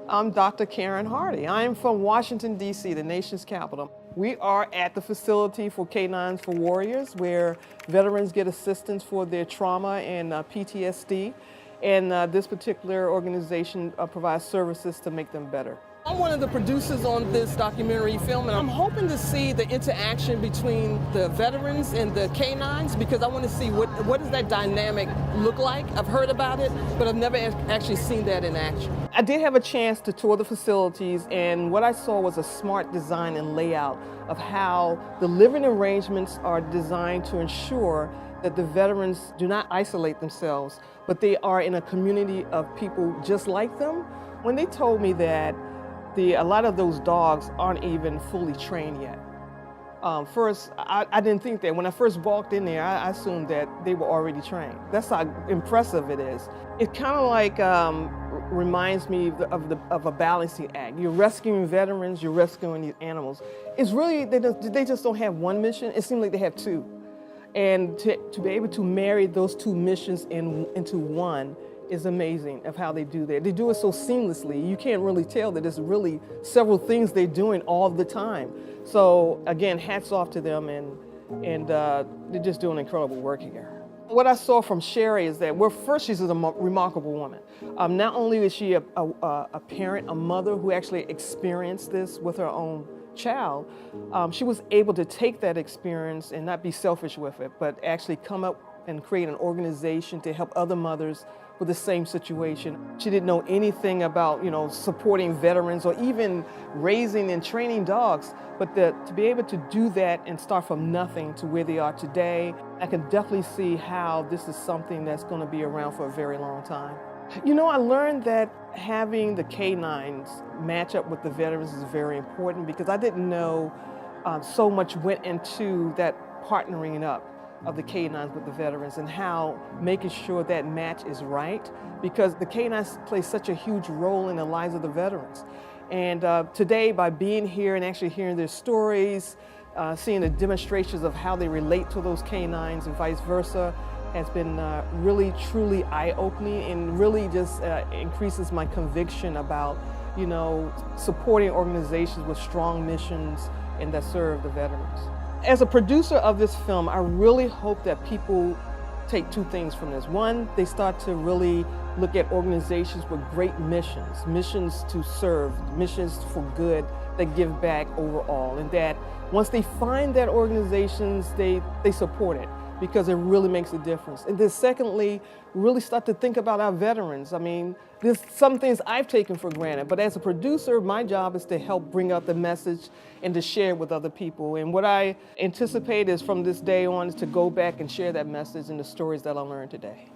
I'm Dr. Karen Hardy. I am from Washington, D.C., the nation's capital. We are at the facility for Canines for Warriors, where veterans get assistance for their trauma and PTSD. And this particular organization provides services to make them better. I'm one of the producers on this documentary film, and I'm hoping to see the interaction between the veterans and the canines, because I want to see what does that dynamic look like. I've heard about it, but I've never actually seen that in action. I did have a chance to tour the facilities, and what I saw was a smart design and layout of how the living arrangements are designed to ensure that the veterans do not isolate themselves, but they are in a community of people just like them. When they told me that a lot of those dogs aren't even fully trained yet. First, I didn't think that. When I first walked in there, I assumed that they were already trained. That's how impressive it is. It kind of like reminds me of a balancing act. You're rescuing veterans, you're rescuing these animals. It's really, they just don't have one mission. It seems like they have two. And to be able to marry those two missions into one is amazing of how they do that. They do it so seamlessly. You can't really tell that there's really several things they're doing all the time. So again, hats off to them, and they're just doing incredible work here. What I saw from Sherry is that, well, first, she's a remarkable woman. Not only is she a parent, a mother who actually experienced this with her own child, she was able to take that experience and not be selfish with it, but actually come up and create an organization to help other mothers with the same situation. She didn't know anything about, supporting veterans or even raising and training dogs, but to be able to do that and start from nothing to where they are today, I can definitely see how this is something that's going to be around for a very long time. I learned that having the canines match up with the veterans is very important, because I didn't know so much went into that partnering up of the canines with the veterans, and how making sure that match is right, because the canines play such a huge role in the lives of the veterans. And today, by being here and actually hearing their stories, seeing the demonstrations of how they relate to those canines and vice versa, has been really, truly eye-opening, and really just increases my conviction about, supporting organizations with strong missions and that serve the veterans. As a producer of this film, I really hope that people take two things from this. One, they start to really look at organizations with great missions to serve, missions for good that give back overall, and that once they find that organizations, they support it, because it really makes a difference. And then secondly, really start to think about our veterans. I mean, there's some things I've taken for granted, but as a producer, my job is to help bring out the message and to share it with other people. And what I anticipate is, from this day on, is to go back and share that message and the stories that I learned today.